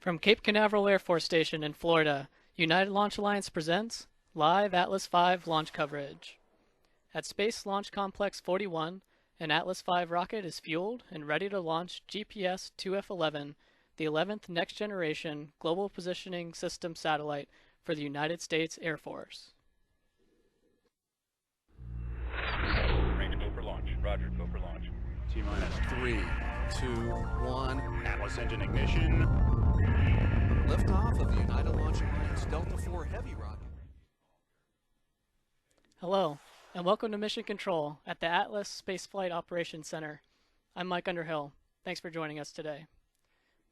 From Cape Canaveral Air Force Station in Florida, United Launch Alliance presents live Atlas V launch coverage. At Space Launch Complex 41, an Atlas V rocket is fueled and ready to launch GPS IIF-11, the 11th next-generation Global Positioning System satellite for the United States Air Force. Range go for launch. Roger, go for launch. T-minus 3, 2, 1. Atlas engine ignition. Liftoff of the United Launch Alliance Delta IV Heavy rocket. Hello, and welcome to Mission Control at the Atlas Spaceflight Operations Center. I'm Mike Underhill. Thanks for joining us today.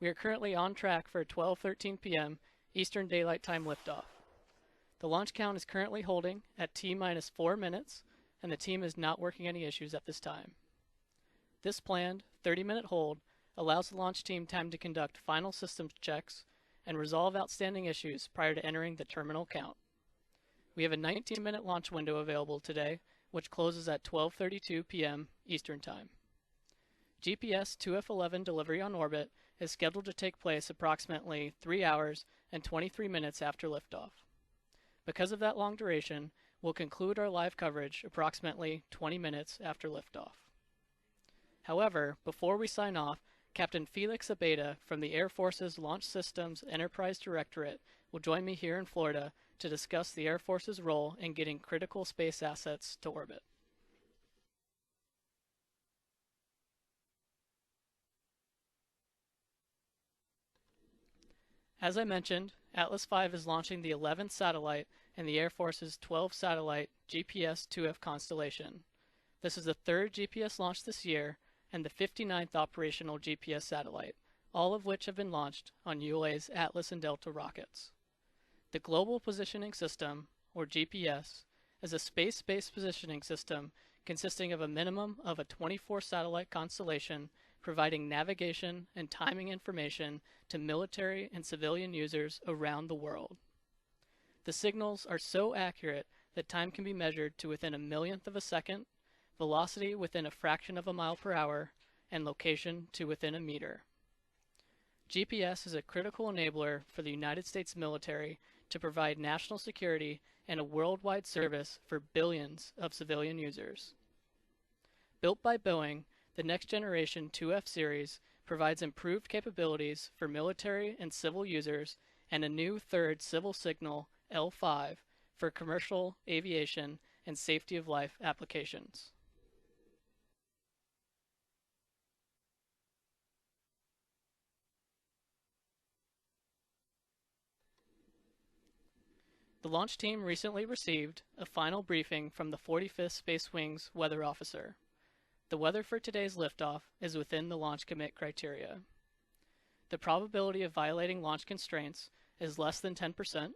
We are currently on track for 12:13 p.m. Eastern Daylight Time liftoff. The launch count is currently holding at T-minus 4 minutes, and the team is not working any issues at this time. This planned 30-minute hold allows the launch team time to conduct final systems checks and resolve outstanding issues prior to entering the terminal count. We have a 19-minute launch window available today, which closes at 12:32 p.m. Eastern Time. GPS IIF-11 delivery on orbit is scheduled to take place approximately 3 hours and 23 minutes after liftoff. Because of that long duration, we'll conclude our live coverage approximately 20 minutes after liftoff. However, before we sign off, Captain Felix Abeda from the Air Force's Launch Systems Enterprise Directorate will join me here in Florida to discuss the Air Force's role in getting critical space assets to orbit. As I mentioned, Atlas V is launching the 11th satellite in the Air Force's 12-satellite GPS IIF constellation. This is the third GPS launch this year and the 59th operational GPS satellite, all of which have been launched on ULA's Atlas and Delta rockets. The Global Positioning System, or GPS, is a space-based positioning system consisting of a minimum of a 24-satellite constellation providing navigation and timing information to military and civilian users around the world. The signals are so accurate that time can be measured to within a millionth of a second, velocity within a fraction of a mile per hour, and location to within a meter. GPS is a critical enabler for the United States military to provide national security and a worldwide service for billions of civilian users. Built by Boeing, the next generation 2F series provides improved capabilities for military and civil users and a new third civil signal, L5, for commercial, aviation, and safety of life applications. The launch team recently received a final briefing from the 45th Space Wing's weather officer. The weather for today's liftoff is within the launch commit criteria. The probability of violating launch constraints is less than 10%,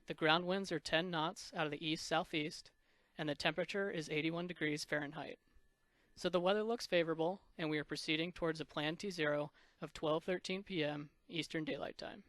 the ground winds are 10 knots out of the east-southeast, and the temperature is 81 degrees Fahrenheit. So the weather looks favorable, and we are proceeding towards a planned T0 of 12:13 p.m. Eastern Daylight Time.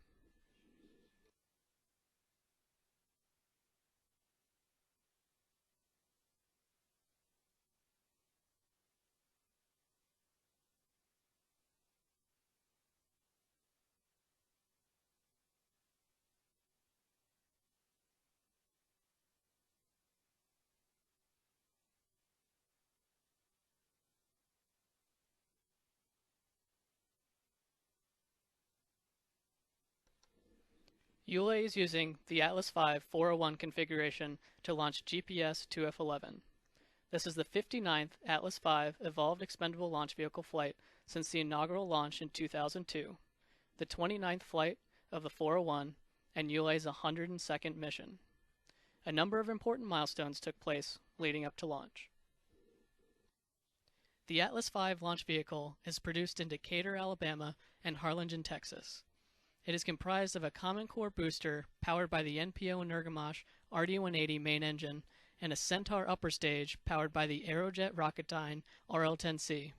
ULA is using the Atlas V 401 configuration to launch GPS IIF-11. This is the 59th Atlas V Evolved Expendable Launch Vehicle flight since the inaugural launch in 2002, the 29th flight of the 401, and ULA's 102nd mission. A number of important milestones took place leading up to launch. The Atlas V launch vehicle is produced in Decatur, Alabama, and Harlingen, Texas. It is comprised of a Common Core booster powered by the NPO Energomash RD-180 main engine and a Centaur upper stage powered by the Aerojet Rocketdyne RL-10C.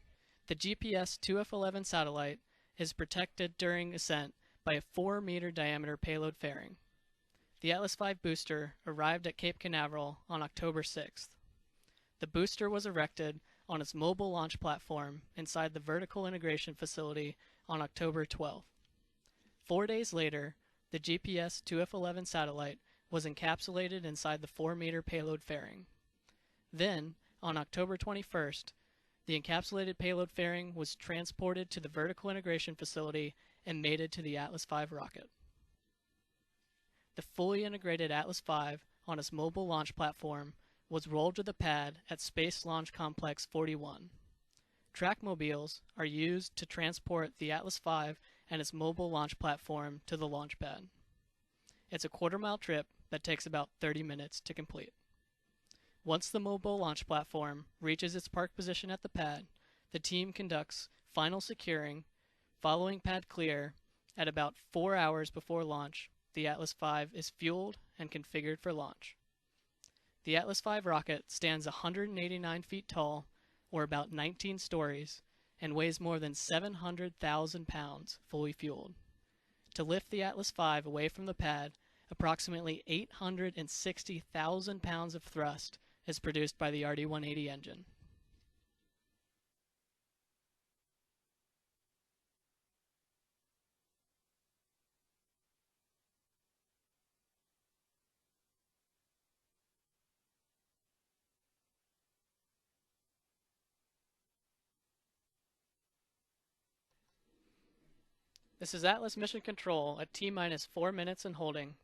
The GPS IIF-11 satellite is protected during ascent by a 4-meter diameter payload fairing. The Atlas V booster arrived at Cape Canaveral on October 6th. The booster was erected on its mobile launch platform inside the vertical integration facility on October 12th. 4 days later, the GPS IIF-11 satellite was encapsulated inside the 4-meter payload fairing. Then, on October 21st, the encapsulated payload fairing was transported to the vertical integration facility and mated to the Atlas V rocket. The fully integrated Atlas V on its mobile launch platform was rolled to the pad at Space Launch Complex 41. Trackmobiles are used to transport the Atlas V and its mobile launch platform to the launch pad. It's a quarter-mile trip that takes about 30 minutes to complete. Once the mobile launch platform reaches its park position at the pad, the team conducts final securing. Following pad clear, at about 4 hours before launch, the Atlas V is fueled and configured for launch. The Atlas V rocket stands 189 feet tall, or about 19 stories, and weighs more than 700,000 pounds fully fueled. To lift the Atlas V away from the pad, approximately 860,000 pounds of thrust is produced by the RD-180 engine. This is Atlas Mission Control at T-minus 4 minutes and holding.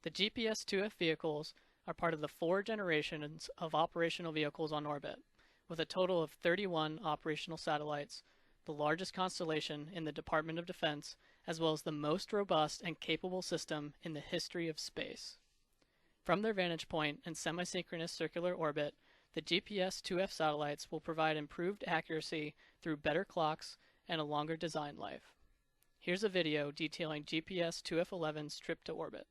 The GPS IIF vehicles are part of the 4 generations of operational vehicles on orbit, with a total of 31 operational satellites, the largest constellation in the Department of Defense, as well as the most robust and capable system in the history of space. From their vantage point in semi-synchronous circular orbit, the GPS IIF satellites will provide improved accuracy through better clocks and a longer design life. Here's a video detailing GPS IIF-11's trip to orbit.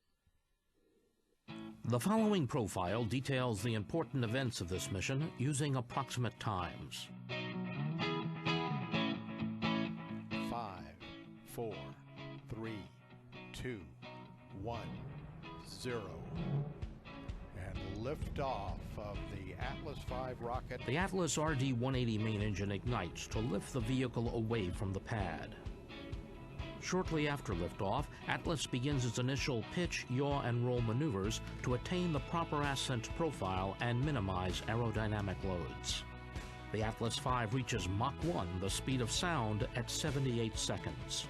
The following profile details the important events of this mission using approximate times. 5, 4, 3, 2, 1, 0. And liftoff of the Atlas V rocket. The Atlas RD-180 main engine ignites to lift the vehicle away from the pad. Shortly after liftoff, Atlas begins its initial pitch, yaw, and roll maneuvers to attain the proper ascent profile and minimize aerodynamic loads. The Atlas V reaches Mach 1, the speed of sound, at 78 seconds.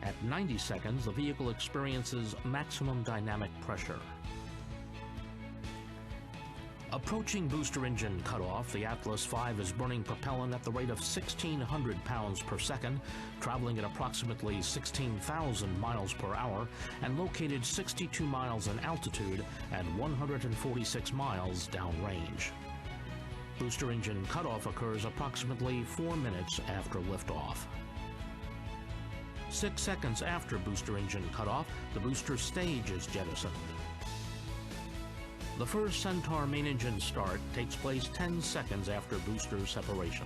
At 90 seconds, the vehicle experiences maximum dynamic pressure. Approaching booster engine cutoff, the Atlas V is burning propellant at the rate of 1,600 pounds per second, traveling at approximately 16,000 miles per hour, and located 62 miles in altitude and 146 miles downrange. Booster engine cutoff occurs approximately 4 minutes after liftoff. 6 seconds after booster engine cutoff, the booster stage is jettisoned. The first Centaur main engine start takes place 10 seconds after booster separation.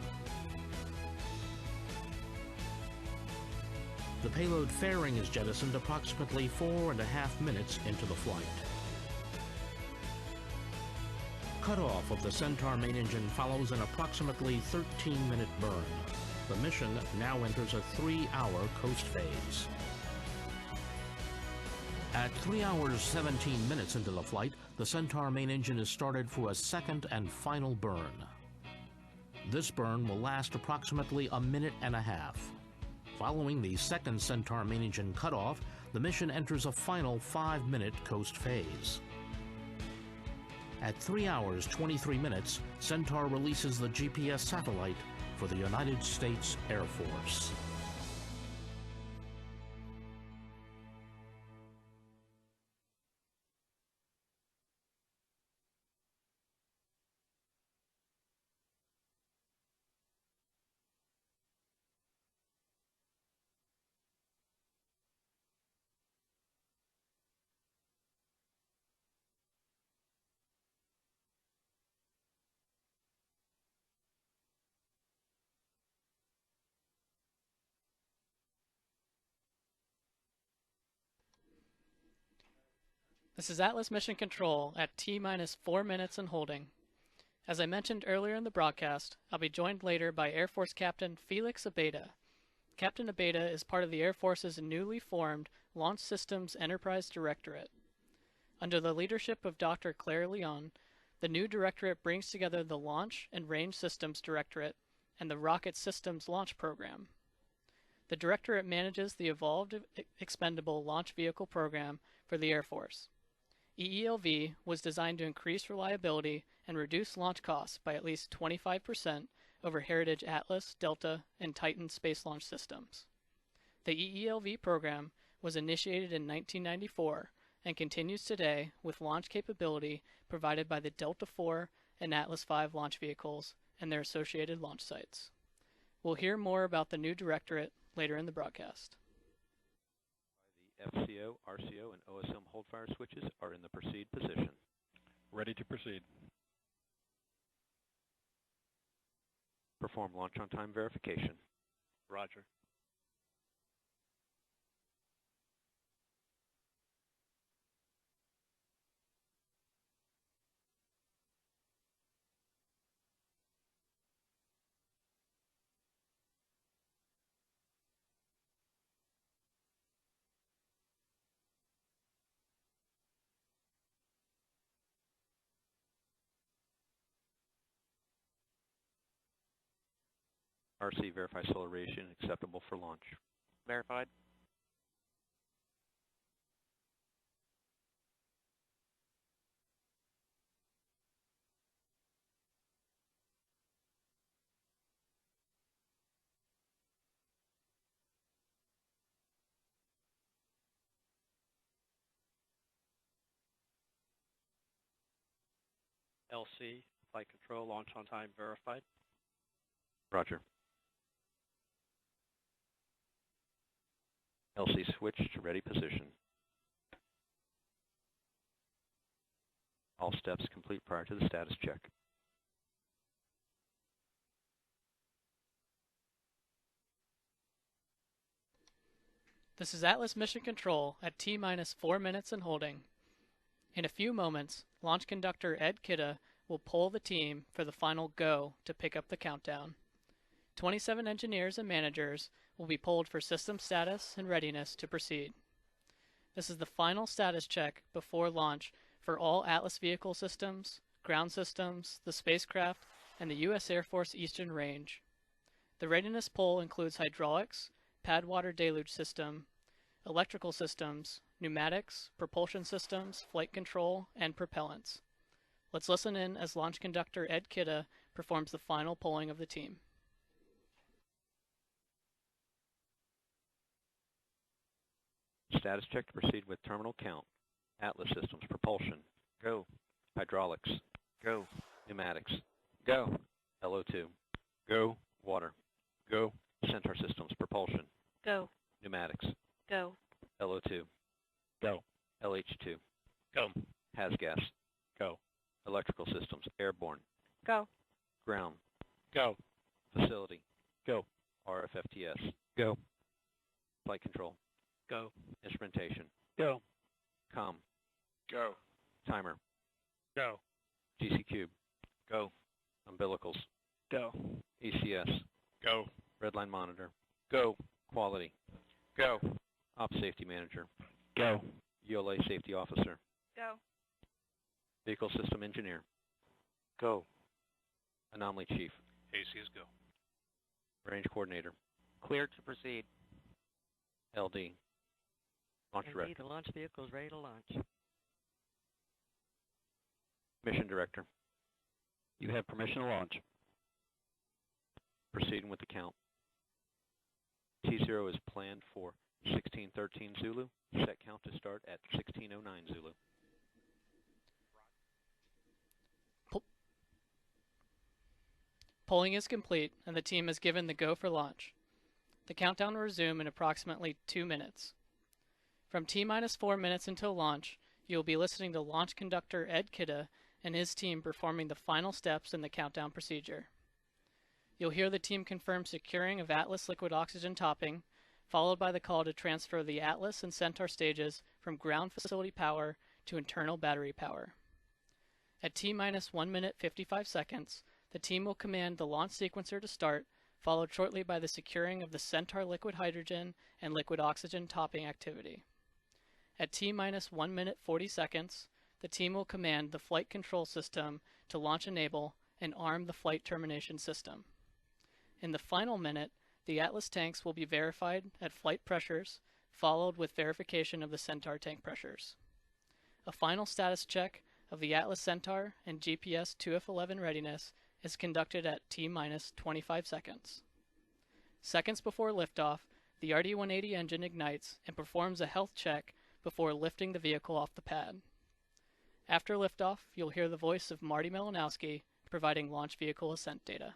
The payload fairing is jettisoned approximately 4.5 minutes into the flight. Cutoff of the Centaur main engine follows an approximately 13-minute burn. The mission now enters a 3-hour coast phase. At 3 hours 17 minutes into the flight, the Centaur main engine is started for a second and final burn. This burn will last approximately 1.5 minutes. Following the second Centaur main engine cutoff, the mission enters a final 5-minute coast phase. At 3 hours 23 minutes, Centaur releases the GPS satellite for the United States Air Force. This is Atlas Mission Control at T-minus 4 minutes and holding. As I mentioned earlier in the broadcast, I'll be joined later by Air Force Captain Felix Abeda. Captain Abeda is part of the Air Force's newly formed Launch Systems Enterprise Directorate. Under the leadership of Dr. Claire Leon, the new directorate brings together the Launch and Range Systems Directorate and the Rocket Systems Launch Program. The directorate manages the Evolved Expendable Launch Vehicle Program for the Air Force. EELV was designed to increase reliability and reduce launch costs by at least 25% over heritage Atlas, Delta, and Titan space launch systems. The EELV program was initiated in 1994 and continues today with launch capability provided by the Delta IV and Atlas V launch vehicles and their associated launch sites. We'll hear more about the new directorate later in the broadcast. The FCO, RCO, and OSM hold fire switches are in the proceed position. Ready to proceed. Perform launch on time verification. Roger. RC verify solar radiation acceptable for launch. Verified. LC, flight control, launch on time verified. Roger. LC switch to ready position. All steps complete prior to the status check. This is Atlas Mission Control at T-minus 4 minutes and holding. In a few moments, Launch Conductor Ed Kidda will poll the team for the final go to pick up the countdown. 27 engineers and managers will be polled for system status and readiness to proceed. This is the final status check before launch for all Atlas vehicle systems, ground systems, the spacecraft, and the U.S. Air Force Eastern Range. The readiness poll includes hydraulics, pad water deluge system, electrical systems, pneumatics, propulsion systems, flight control, and propellants. Let's listen in as Launch Conductor Ed Kidda performs the final polling of the team. Status check to proceed with terminal count. Atlas systems, propulsion. Go. Hydraulics. Go. Pneumatics. Go. LO2. Go. Water. Go. Centaur systems, propulsion. Go. Pneumatics. Go. LO2. Go. LH2. Go. HASGAS. Go. Electrical systems, airborne. Go. Ground. Go. Facility. Go. RFFTS. Go. Flight control. Go. Instrumentation. Go. COM. Go. Timer. Go. GC cube. Go. Umbilicals. Go. ECS. Go. Redline monitor. Go. Quality. Go. Ops safety manager. Go. ULA safety officer. Go. Vehicle system engineer. Go. Anomaly chief. AC is go. Range coordinator. Cleared to proceed. LD. Launch Indeed, director. the launch vehicle is ready to launch. Mission director. You have permission to launch. Proceeding with the count. T0 is planned for 1613 Zulu. Set count to start at 1609 Zulu. Polling is complete and the team has given the go for launch. The countdown will resume in approximately 2 minutes. From T-minus 4 minutes until launch, you will be listening to Launch Conductor Ed Kidda and his team performing the final steps in the countdown procedure. You'll hear the team confirm securing of Atlas liquid oxygen topping, followed by the call to transfer the Atlas and Centaur stages from ground facility power to internal battery power. At T-minus 1 minute 55 seconds, the team will command the launch sequencer to start, followed shortly by the securing of the Centaur liquid hydrogen and liquid oxygen topping activity. At T-minus 1 minute 40 seconds, the team will command the flight control system to launch enable and arm the flight termination system. In the final minute, the Atlas tanks will be verified at flight pressures, followed with verification of the Centaur tank pressures. A final status check of the Atlas Centaur and GPS IIF-11 readiness is conducted at T-minus 25 seconds. Seconds before liftoff, the RD-180 engine ignites and performs a health check before lifting the vehicle off the pad. After liftoff, you'll hear the voice of Marty Melanowski providing launch vehicle ascent data.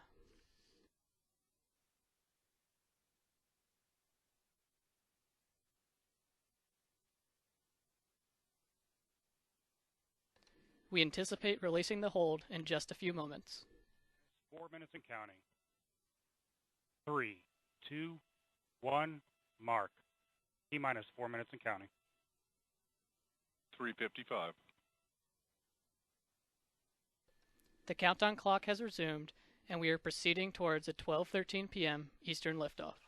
We anticipate releasing the hold in just a few moments. 4 minutes and counting. 3, 2, 1, mark. T-minus 4 minutes and counting. 3:55. The countdown clock has resumed, and we are proceeding towards a 12:13 p.m. Eastern liftoff.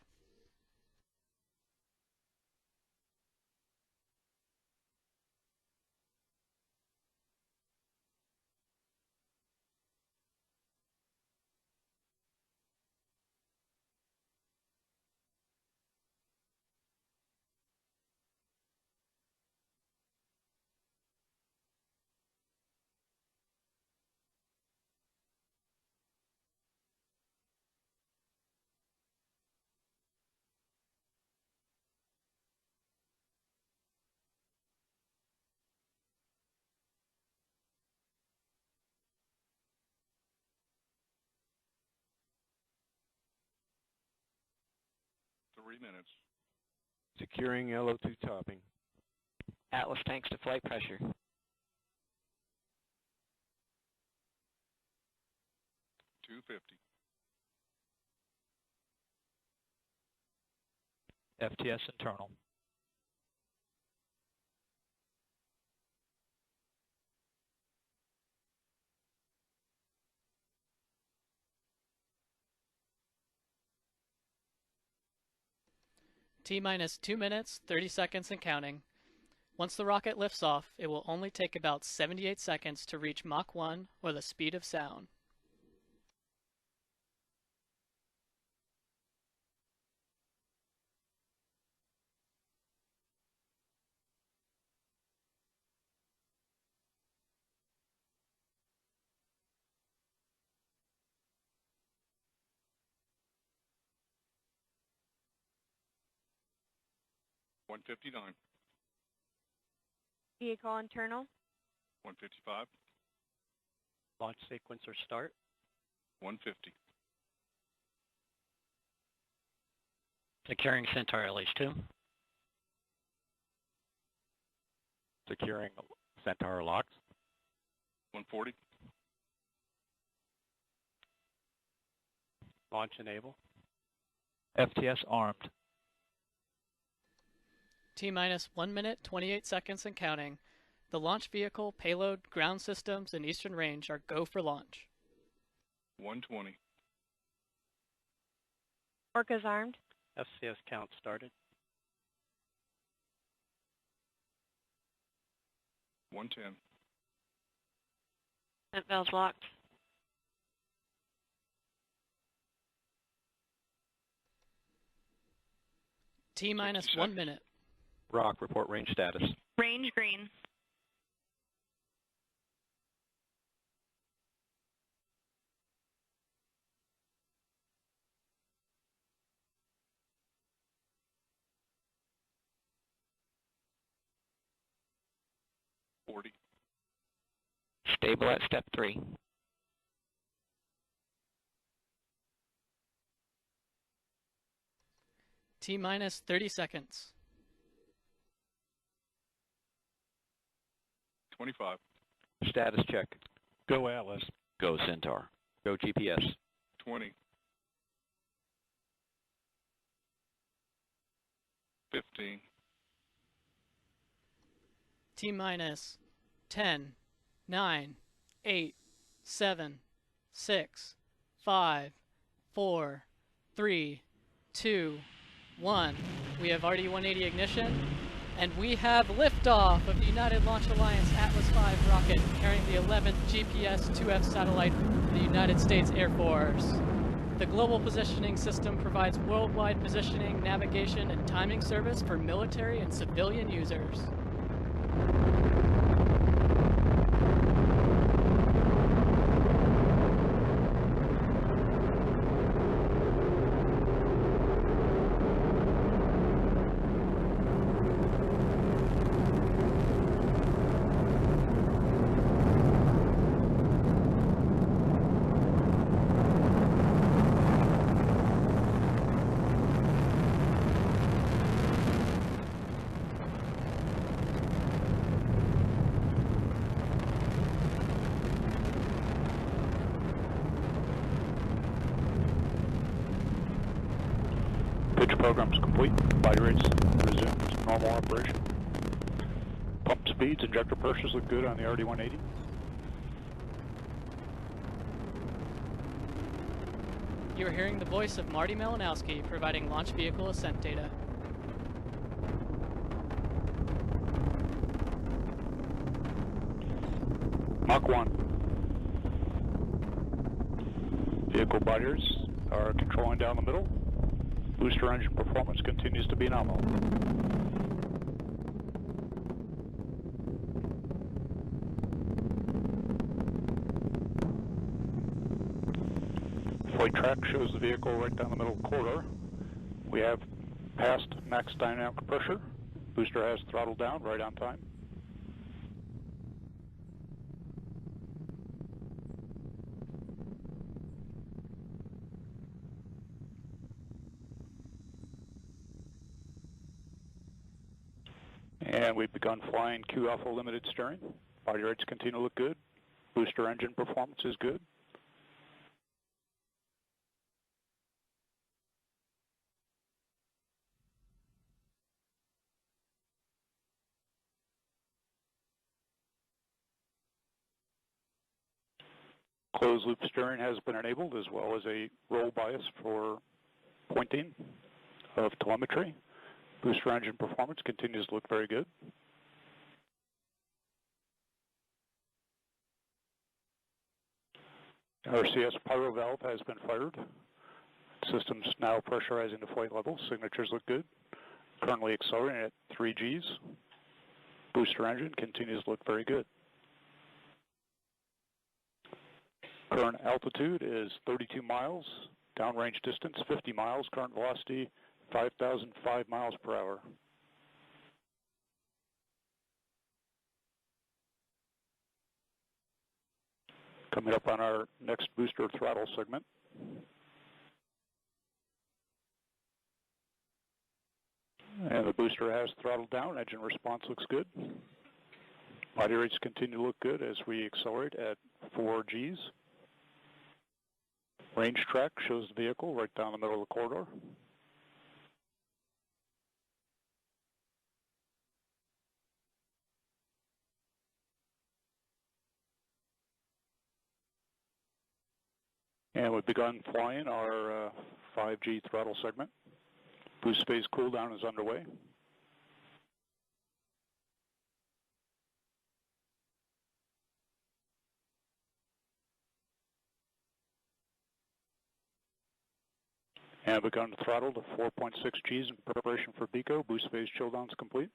Minutes. Securing LO2 topping. Atlas tanks to flight pressure. 250. FTS internal. T-minus 2 minutes, 30 seconds and counting. Once the rocket lifts off, it will only take about 78 seconds to reach Mach 1 or the speed of sound. $159. Vehicle internal. $155. Launch sequencer start. $150. Securing Centaur LH2. Securing Centaur locks. $140. Launch enable. FTS armed. T-minus 1 minute, 28 seconds and counting. The launch vehicle, payload, ground systems, and eastern range are go for launch. 120. Orca's armed. FCS count started. 110. Vent valves locked. T-minus 60 1 seconds. minute. Rock, report range status. Range green. $40. Stable at step 3. T-minus 30 seconds. 25. Status check. Go Atlas. Go Centaur. Go GPS. 20. 15. T-minus 10, 9, 8, 7, 6, 5, 4, 3, 2, 1. We have RD-180 ignition, and we have liftoff of the United Launch Alliance Atlas V rocket carrying the 11th GPS IIF satellite for the United States Air Force. The Global Positioning System provides worldwide positioning, navigation, and timing service for military and civilian users. Pitch program's complete. Body rates resumed normal operation. Pump speeds, injector pressures look good on the RD-180. You're hearing the voice of Marty Malinowski providing launch vehicle ascent data. Mach 1. Vehicle body rates are controlling down the middle. Booster engine performance continues to be nominal. Flight track shows the vehicle right down the middle corridor. We have passed max dynamic pressure. Booster has throttled down right on time. And we've begun flying Q Alpha limited steering. Body rates continue to look good. Booster engine performance is good. Closed loop steering has been enabled, as well as a roll bias for pointing of telemetry. Booster engine performance continues to look very good. Our CS pyro valve has been fired. System's now pressurizing the flight level. Signatures look good. Currently accelerating at 3 Gs. Booster engine continues to look very good. Current altitude is 32 miles. Downrange distance 50 miles. Current velocity 5,005 miles per hour. Coming up on our next booster throttle segment. And the booster has throttled down. Engine response looks good. Body rates continue to look good as we accelerate at 4 Gs. Range track shows the vehicle right down the middle of the corridor. And we've begun flying our 5G throttle segment. Boost phase cool down is underway. And begun to throttle to 4.6 Gs in preparation for BECO. Boost phase chill down is complete.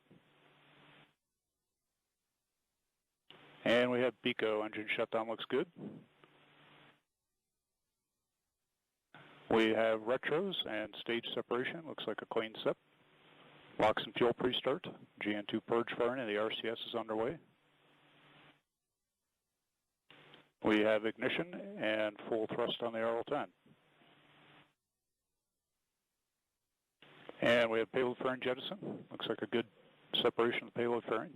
And we have BECO. Engine shutdown looks good. We have retros and stage separation. Looks like a clean SEP. LOX and fuel pre-start. GN2 purge firing and the RCS is underway. We have ignition and full thrust on the RL-10. And we have payload fairing jettison. Looks like a good separation of the payload fairing.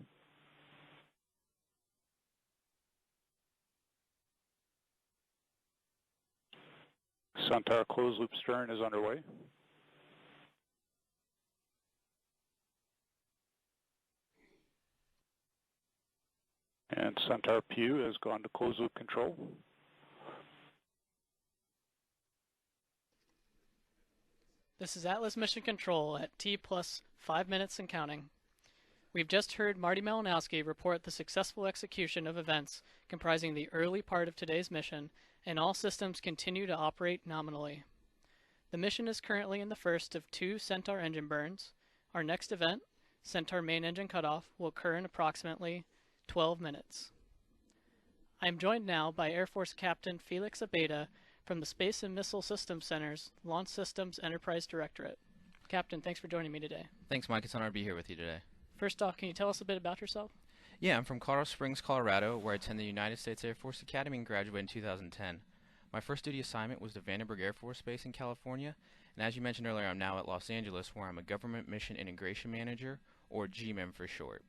Centaur closed loop steering is underway. And Centaur PU has gone to closed loop control. This is Atlas Mission Control at T plus 5 minutes and counting. We've just heard Marty Malinowski report the successful execution of events comprising the early part of today's mission, and all systems continue to operate nominally. The mission is currently in the first of 2 Centaur engine burns. Our next event, Centaur main engine cutoff, will occur in approximately 12 minutes. I am joined now by Air Force Captain Felix Abeda from the Space and Missile Systems Center's Launch Systems Enterprise Directorate. Captain, thanks for joining me today. Thanks, Mike. It's an honor to be here with you today. First off, can you tell us a bit about yourself? Yeah, I'm from Colorado Springs, Colorado, where I attended the United States Air Force Academy and graduated in 2010. My first duty assignment was to Vandenberg Air Force Base in California, and as you mentioned earlier, I'm now at Los Angeles, where I'm a Government Mission Integration Manager, or GMIM for short.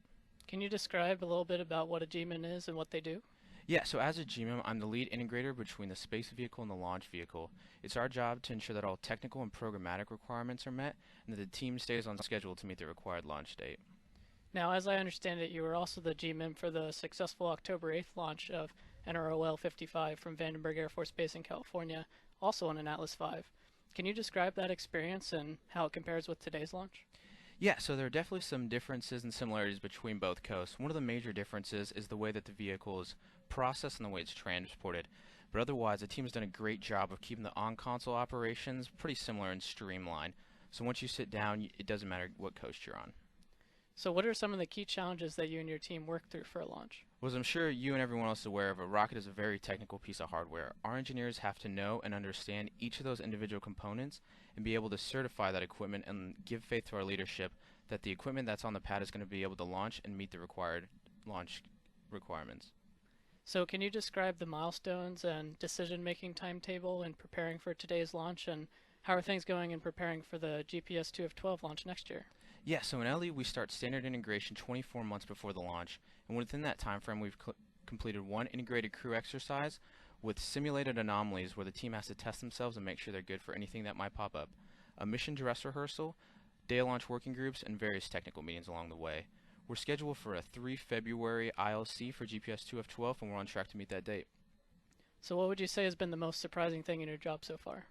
Can you describe a little bit about what a GMIN is and what they do? Yeah, so as a GMIM, I'm the lead integrator between the space vehicle and the launch vehicle. It's our job to ensure that all technical and programmatic requirements are met, and that the team stays on schedule to meet the required launch date. Now, as I understand it, you were also the GMIM for the successful October 8th launch of NROL-55 from Vandenberg Air Force Base in California, also on an Atlas V. Can you describe that experience and how it compares with today's launch? Yeah, so there are definitely some differences and similarities between both coasts. One of the major differences is the way that the vehicle is processed and the way it's transported. But otherwise, the team has done a great job of keeping the on-console operations pretty similar and streamlined. So once you sit down, it doesn't matter what coast you're on. So what are some of the key challenges that you and your team work through for a launch? Well, as I'm sure you and everyone else is aware of, a rocket is a very technical piece of hardware. Our engineers have to know and understand each of those individual components and be able to certify that equipment and give faith to our leadership that the equipment that's on the pad is going to be able to launch and meet the required launch requirements. So can you describe the milestones and decision-making timetable in preparing for today's launch, and how are things going in preparing for the GPS IIF-11 launch next year? Yeah, so in LE we start standard integration 24 months before the launch, and within that time frame we've completed one integrated crew exercise with simulated anomalies where the team has to test themselves and make sure they're good for anything that might pop up, a mission dress rehearsal, day launch working groups, and various technical meetings along the way. We're scheduled for a 3 February ILC for GPS IIF-12, and we're on track to meet that date. So what would you say has been the most surprising thing in your job so far?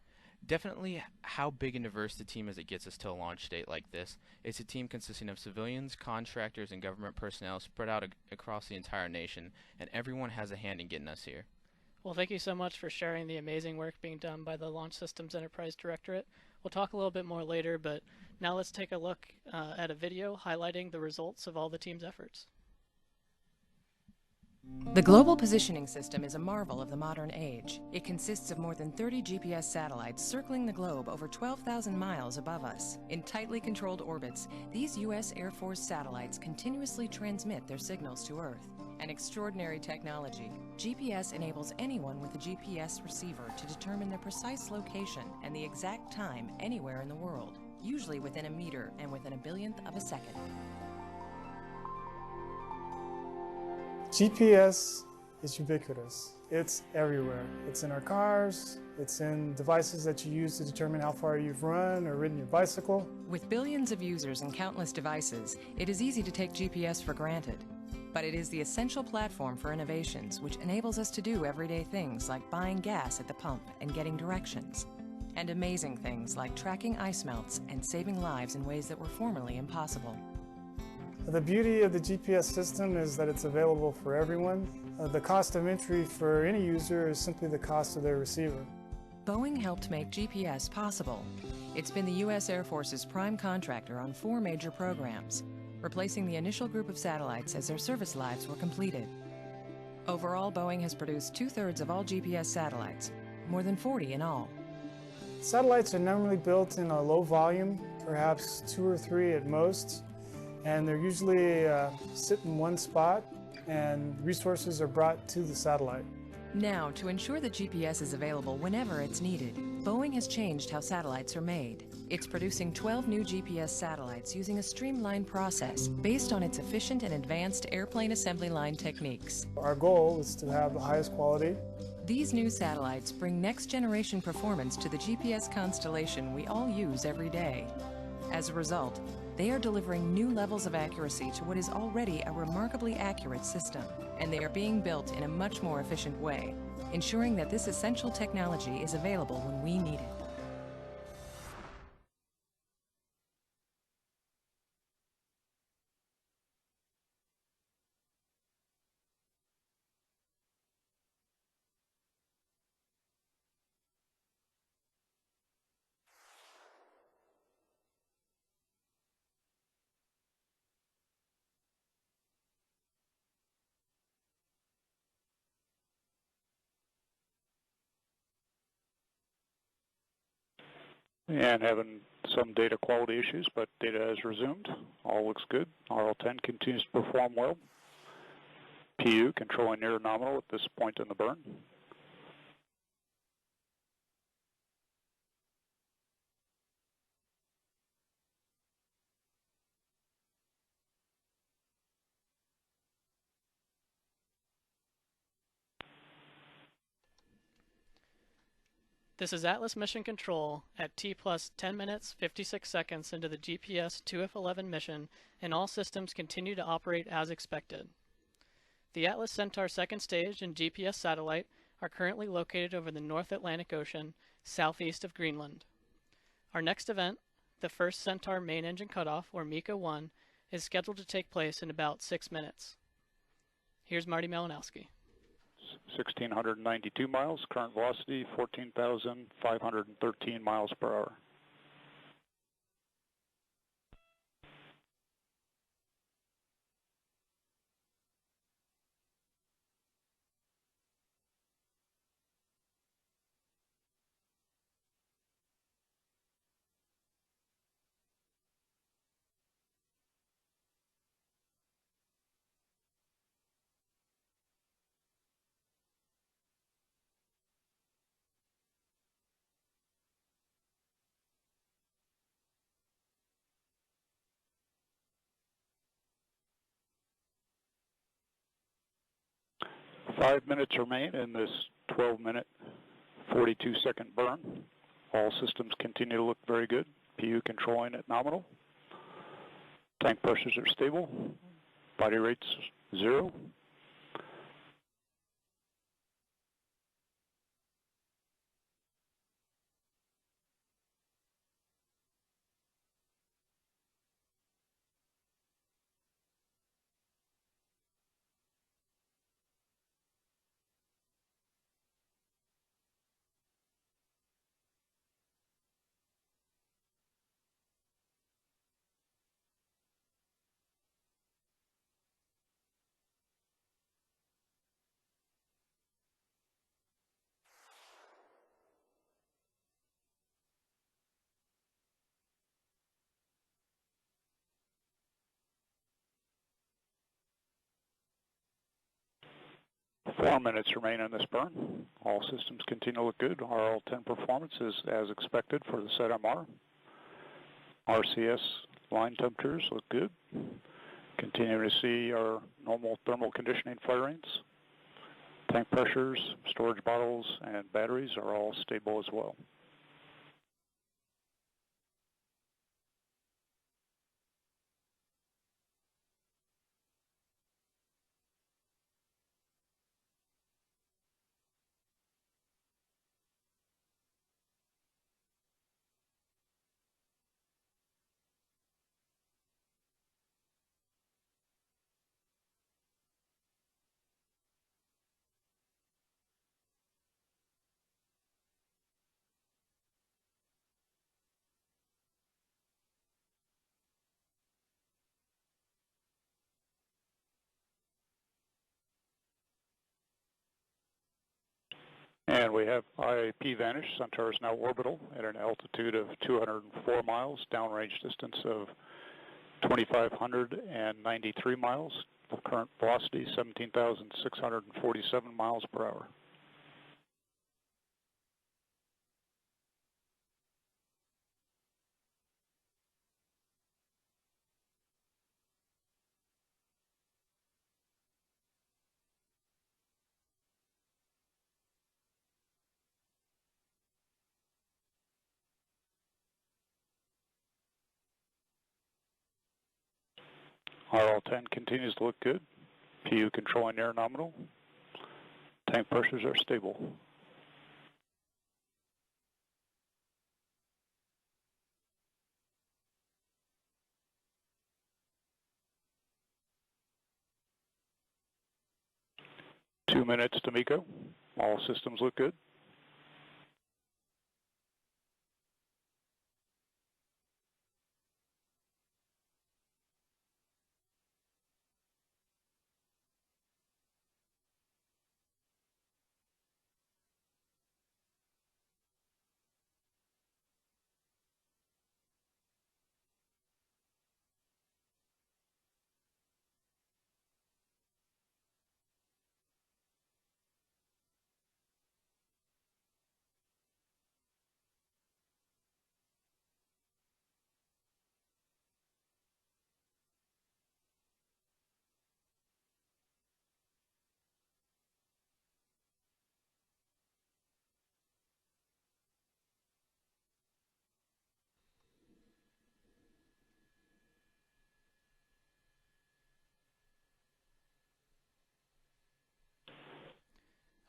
Definitely how big and diverse the team is that gets us to a launch date like this. It's a team consisting of civilians, contractors, and government personnel spread out across the entire nation, and everyone has a hand in getting us here. Well, thank you so much for sharing the amazing work being done by the Launch Systems Enterprise Directorate. We'll talk a little bit more later, but now let's take a look at a video highlighting the results of all the team's efforts. The Global Positioning System is a marvel of the modern age. It consists of more than 30 GPS satellites circling the globe over 12,000 miles above us. In tightly controlled orbits, these U.S. Air Force satellites continuously transmit their signals to Earth. An extraordinary technology, GPS enables anyone with a GPS receiver to determine the precise location and the exact time anywhere in the world, usually within a meter and within a billionth of a second. GPS is ubiquitous. It's everywhere. It's in our cars, it's in devices that you use to determine how far you've run or ridden your bicycle. With billions of users and countless devices, it is easy to take GPS for granted. But it is the essential platform for innovations which enables us to do everyday things like buying gas at the pump and getting directions. And amazing things like tracking ice melts and saving lives in ways that were formerly impossible. The beauty of the GPS system is that it's available for everyone. The cost of entry for any user is simply the cost of their receiver. Boeing helped make GPS possible. It's been the U.S. Air Force's prime contractor on 4 major programs, replacing the initial group of satellites as their service lives were completed. Overall, Boeing has produced 2/3 of all GPS satellites, more than 40 in all. Satellites are normally built in a low volume, perhaps 2 or 3 at most, and they're usually sit in one spot, and resources are brought to the satellite. Now, to ensure that GPS is available whenever it's needed, Boeing has changed how satellites are made. It's producing 12 new GPS satellites using a streamlined process based on its efficient and advanced airplane assembly line techniques. Our goal is to have the highest quality. These new satellites bring next-generation performance to the GPS constellation we all use every day. As a result, they are delivering new levels of accuracy to what is already a remarkably accurate system, and they are being built in a much more efficient way, ensuring that this essential technology is available when we need it. and having some data quality issues, but data has resumed. All looks good. RL-10 continues to perform well. PU controlling near nominal at this point in the burn. This is Atlas Mission Control at T plus 10 minutes 56 seconds into the GPS IIF-11 mission, and all systems continue to operate as expected. The Atlas Centaur second stage and GPS satellite are currently located over the North Atlantic Ocean, southeast of Greenland. Our next event, the first Centaur main engine cutoff, or MECA 1, is scheduled to take place in about 6 minutes. Here's Marty Malinowski. 1,692 miles, current velocity 14,513 miles per hour. Five minutes remain in this 12-minute, 42-second burn. All systems continue to look very good. PU controlling at nominal. Tank pressures are stable. Body rates 0. Four minutes remain in this burn. All systems continue to look good. RL-10 performance is as expected for the ZMR. RCS line temperatures look good. Continuing to see our normal thermal conditioning firings. Tank pressures, storage bottles, and batteries are all stable as well. And we have IAP vanish. Centaur is now orbital at an altitude of 204 miles, downrange distance of 2,593 miles. The current velocity 17,647 miles per hour. RL-10 continues to look good. PU controlling near nominal. Tank pressures are stable. Two minutes to MECO. All systems look good.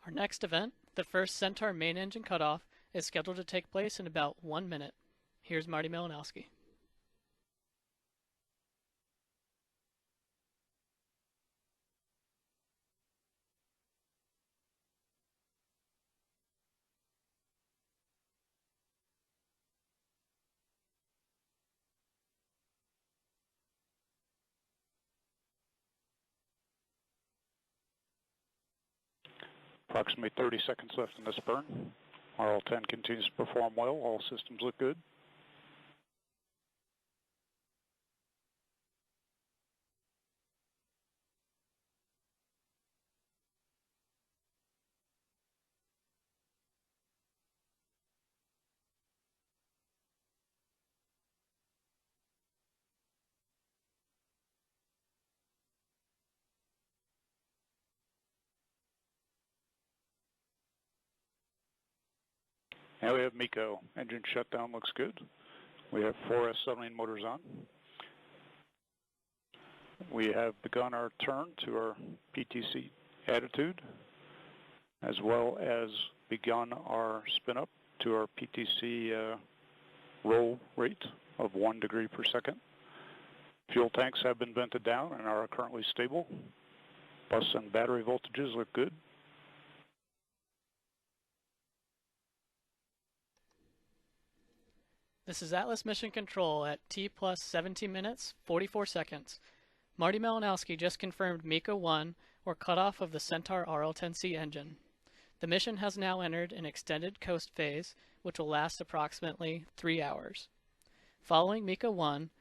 Our next event, the first Centaur main engine cutoff, is scheduled to take place in about 1 minute. Here's Marty Malinowski. Approximately 30 seconds left in this burn. RL-10 continues to perform well. All systems look good. Now we have MECO. Engine shutdown looks good. We have 4 S-70 motors on. We have begun our turn to our PTC attitude, as well as begun our spin up to our PTC roll rate of 1 degree per second. Fuel tanks have been vented down and are currently stable. Bus and battery voltages look good. This is Atlas Mission Control at T plus 17 minutes, 44 seconds. Marty Malinowski just confirmed MECO 1, or cutoff of the Centaur RL-10C engine. The mission has now entered an extended coast phase, which will last approximately 3 hours. Following MECO 1,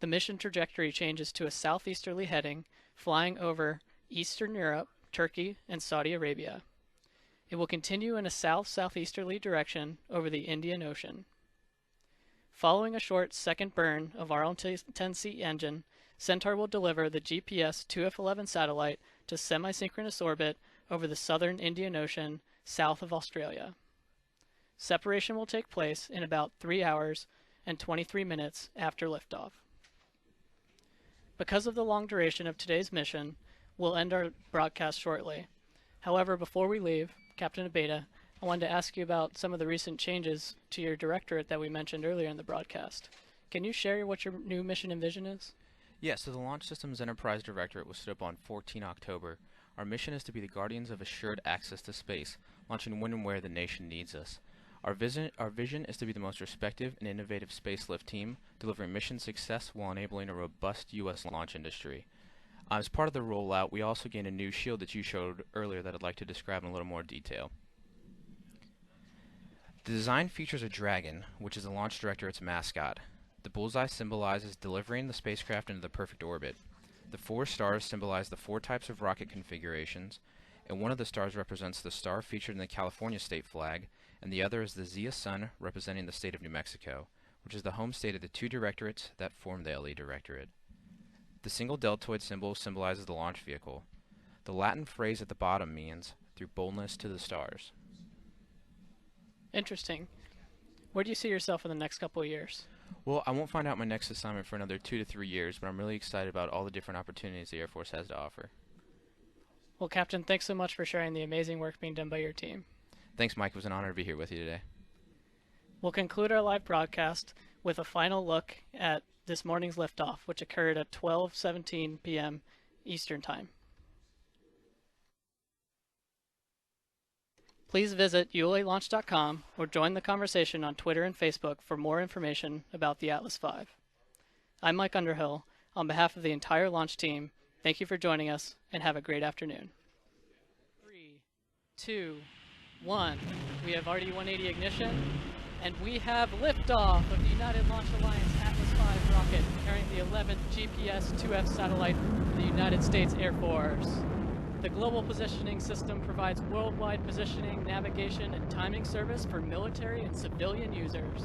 the mission trajectory changes to a southeasterly heading, flying over Eastern Europe, Turkey, and Saudi Arabia. It will continue in a south-southeasterly direction over the Indian Ocean. Following a short second burn of RL-10C engine, Centaur will deliver the GPS IIF-11 satellite to semi-synchronous orbit over the southern Indian Ocean, south of Australia. Separation will take place in about 3 hours and 23 minutes after liftoff. Because of the long duration of today's mission, we'll end our broadcast shortly. However, before we leave, Captain Abeda, I wanted to ask you about some of the recent changes to your directorate that we mentioned earlier in the broadcast. Can you share what your new mission and vision is? Yeah, so the Launch Systems Enterprise Directorate was stood up on 14 October. Our mission is to be the guardians of assured access to space, launching when and where the nation needs us. Our vision is to be the most respected and innovative space lift team, delivering mission success while enabling a robust U.S. launch industry. As part of the rollout, we also gained a new shield that you showed earlier that I'd like to describe in a little more detail. The design features a dragon, which is the Launch Directorate's mascot. The bullseye symbolizes delivering the spacecraft into the perfect orbit. The 4 stars symbolize the 4 types of rocket configurations, and one of the stars represents the star featured in the California state flag, and the other is the Zia Sun representing the state of New Mexico, which is the home state of the 2 directorates that form the LE Directorate. The single deltoid symbol symbolizes the launch vehicle. The Latin phrase at the bottom means, through boldness to the stars. Interesting. Where do you see yourself in the next couple of years? Well, I won't find out my next assignment for another 2 to 3 years, but I'm really excited about all the different opportunities the Air Force has to offer. Well, Captain, thanks so much for sharing the amazing work being done by your team. Thanks, Mike. It was an honor to be here with you today. We'll conclude our live broadcast with a final look at this morning's liftoff, which occurred at 12:17 p.m. Eastern Time. Please visit ulalaunch.com or join the conversation on Twitter and Facebook for more information about the Atlas V. I'm Mike Underhill. On behalf of the entire launch team, thank you for joining us and have a great afternoon. 3, 2, 1. We have RD-180 ignition, and we have liftoff of the United Launch Alliance Atlas V rocket carrying the 11th GPS IIF satellite for the United States Air Force. The Global Positioning System provides worldwide positioning, navigation, and timing service for military and civilian users.